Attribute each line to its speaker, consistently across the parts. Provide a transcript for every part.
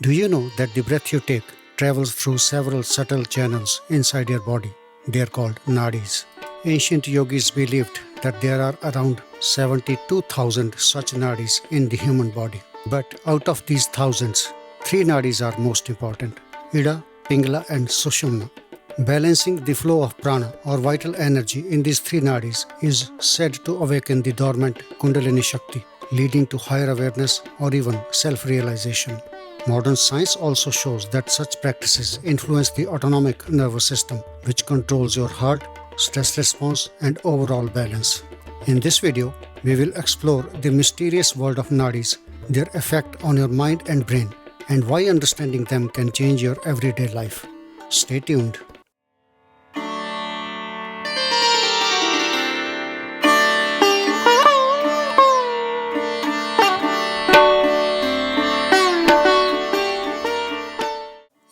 Speaker 1: Do you know that the breath you take travels through several subtle channels inside your body? They are called Nadis. Ancient yogis believed that there are around 72,000 such Nadis in the human body. But out of these thousands, three Nadis are most important: Ida, Pingala, and Sushumna. Balancing the flow of prana or vital energy in these three nadis is said to awaken the dormant Kundalini Shakti, leading to higher awareness or even self-realization. Modern science also shows that such practices influence the autonomic nervous system, which controls your heart, stress response, and overall balance. In this video, we will explore the mysterious world of nadis, their effect on your mind and brain, and why understanding them can change your everyday life. Stay tuned.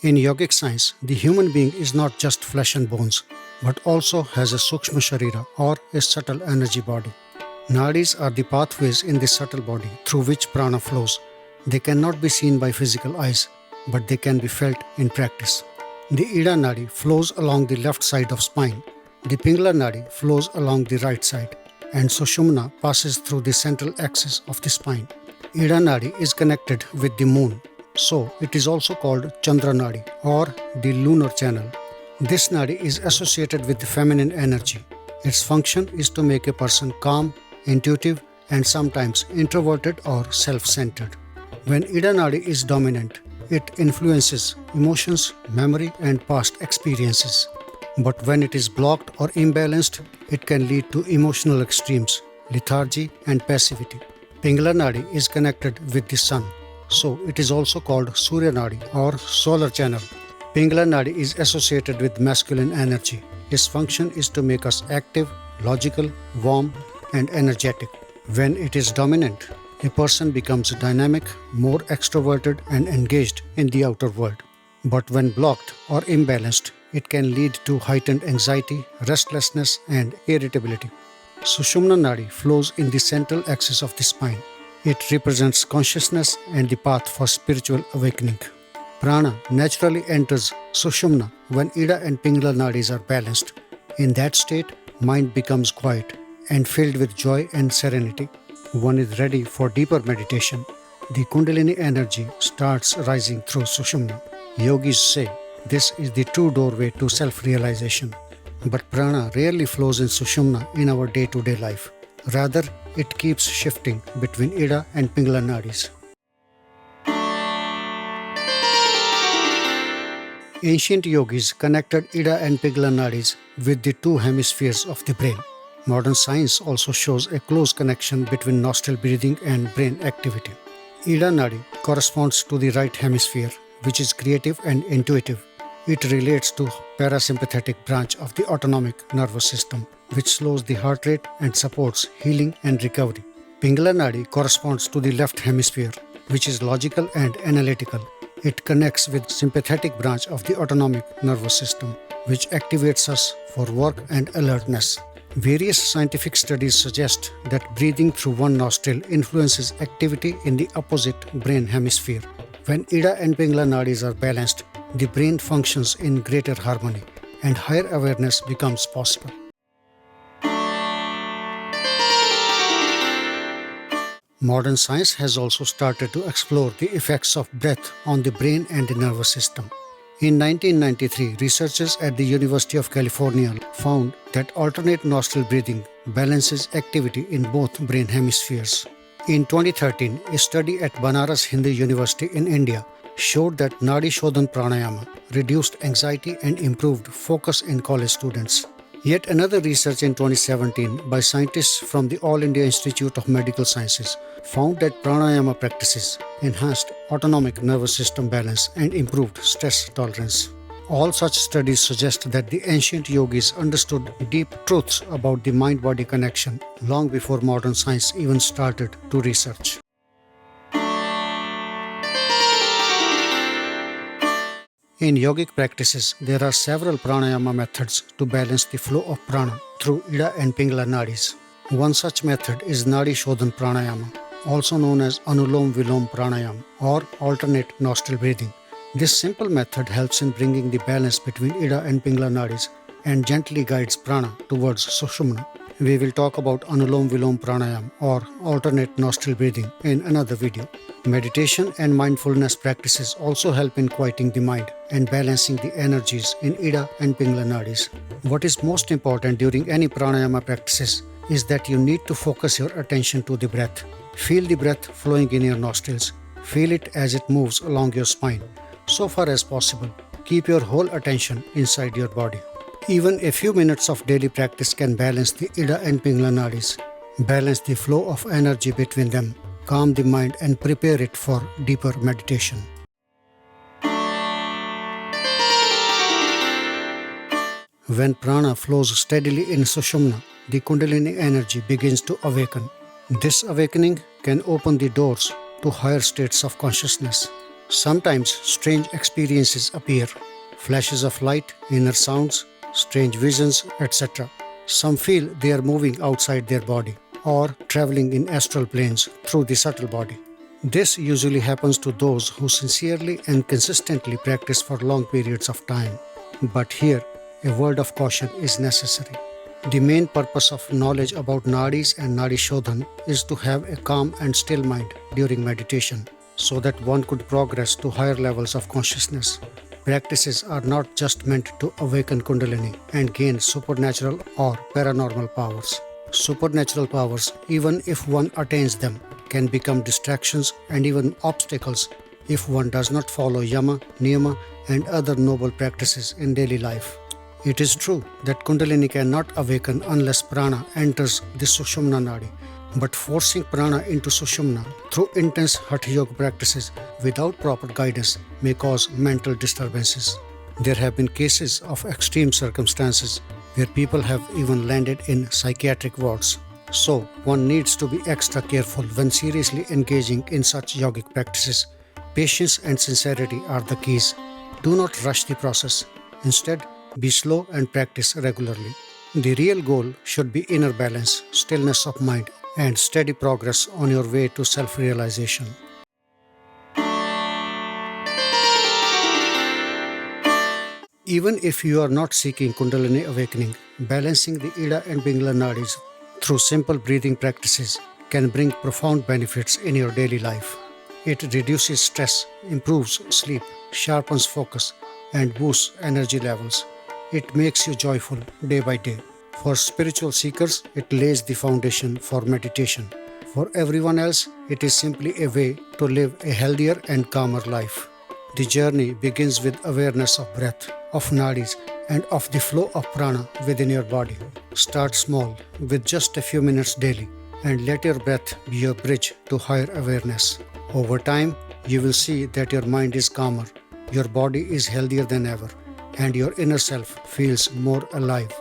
Speaker 1: In yogic science, the human being is not just flesh and bones, but also has a Sukshma Sharira or a subtle energy body. Nadis are the pathways in this subtle body through which prana flows. They cannot be seen by physical eyes, but they can be felt in practice. The Ida Nadi flows along the left side of spine, the Pingala Nadi flows along the right side, and Sushumna passes through the central axis of the spine. Ida Nadi is connected with the moon, so it is also called Chandra Nadi or the lunar channel. This Nadi is associated with the feminine energy. Its function is to make a person calm, intuitive, and sometimes introverted or self-centered. When Ida Nadi is dominant, it influences emotions, memory, and past experiences. But when it is blocked or imbalanced, it can lead to emotional extremes, lethargy, and passivity. Pingala Nadi is connected with the sun, so it is also called Surya Nadi or solar channel. Pingala Nadi is associated with masculine energy. Its function is to make us active, logical, warm, and energetic. When it is dominant, a person becomes dynamic, more extroverted, and engaged in the outer world. But when blocked or imbalanced, it can lead to heightened anxiety, restlessness, and irritability. Sushumna Nadi flows in the central axis of the spine. It represents consciousness and the path for spiritual awakening. Prana naturally enters Sushumna when Ida and Pingala Nadis are balanced. In that state, mind becomes quiet and filled with joy and serenity. One is ready for deeper meditation. The Kundalini energy starts rising through Sushumna. Yogis say this is the true doorway to self-realization. But prana rarely flows in Sushumna in our day-to-day life. Rather, it keeps shifting between Ida and Pingala Nadis. Ancient yogis connected Ida and Pingala Nadis with the two hemispheres of the brain. Modern science also shows a close connection between nostril breathing and brain activity. Ida Nadi corresponds to the right hemisphere, which is creative and intuitive. It relates to parasympathetic branch of the autonomic nervous system, which slows the heart rate and supports healing and recovery. Pingala Nadi corresponds to the left hemisphere, which is logical and analytical. It connects with sympathetic branch of the autonomic nervous system, which activates us for work and alertness. Various scientific studies suggest that breathing through one nostril influences activity in the opposite brain hemisphere. When Ida and Pingala Nadis are balanced, the brain functions in greater harmony and higher awareness becomes possible. Modern science has also started to explore the effects of breath on the brain and the nervous system. In 1993, researchers at the University of California found that alternate nostril breathing balances activity in both brain hemispheres. In 2013, a study at Banaras Hindu University in India showed that Nadishodhana Pranayama reduced anxiety and improved focus in college students. Yet another research in 2017 by scientists from the All India Institute of Medical Sciences found that pranayama practices enhanced autonomic nervous system balance and improved stress tolerance. All such studies suggest that the ancient yogis understood deep truths about the mind-body connection long before modern science even started to research. In yogic practices, there are several pranayama methods to balance the flow of prana through Ida and Pingala Nadis. One such method is Nadishodhana Pranayama, also known as Anulom Vilom Pranayama or alternate nostril breathing. This simple method helps in bringing the balance between Ida and Pingala Nadis and gently guides prana towards Sushumna. We will talk about Anulom Vilom Pranayama or alternate nostril breathing in another video. Meditation and mindfulness practices also help in quieting the mind and balancing the energies in Ida and Pingala Nadis. What is most important during any pranayama practices is that you need to focus your attention to the breath. Feel the breath flowing in your nostrils. Feel it as it moves along your spine. So far as possible, keep your whole attention inside your body. Even a few minutes of daily practice can balance the Ida and Pingala Nadis, balance the flow of energy between them, calm the mind and prepare it for deeper meditation. When prana flows steadily in Sushumna, the Kundalini energy begins to awaken. This awakening can open the doors to higher states of consciousness. Sometimes strange experiences appear, flashes of light, inner sounds, strange visions, etc. Some feel they are moving outside their body or traveling in astral planes through the subtle body. This usually happens to those who sincerely and consistently practice for long periods of time. But here, a word of caution is necessary. The main purpose of knowledge about Nadis and Nadishodhana is to have a calm and still mind during meditation, so that one could progress to higher levels of consciousness. Practices are not just meant to awaken Kundalini and gain supernatural or paranormal powers. Supernatural powers, even if one attains them, can become distractions and even obstacles if one does not follow yama, niyama, and other noble practices in daily life. It is true that Kundalini cannot awaken unless prana enters the Sushumna Nadi, but forcing prana into Sushumna through intense Hatha Yoga practices without proper guidance may cause mental disturbances. There have been cases of extreme circumstances where people have even landed in psychiatric wards. So, one needs to be extra careful when seriously engaging in such yogic practices. Patience and sincerity are the keys. Do not rush the process. Instead, be slow and practice regularly. The real goal should be inner balance, stillness of mind, and steady progress on your way to self-realization. Even if you are not seeking Kundalini awakening, balancing the Ida and Pingala Nadis through simple breathing practices can bring profound benefits in your daily life. It reduces stress, improves sleep, sharpens focus, and boosts energy levels. It makes you joyful day by day. For spiritual seekers, it lays the foundation for meditation. For everyone else, it is simply a way to live a healthier and calmer life. The journey begins with awareness of breath, of nadis, and of the flow of prana within your body. Start small, with just a few minutes daily, and let your breath be your bridge to higher awareness. Over time, you will see that your mind is calmer, your body is healthier than ever, and your inner self feels more alive.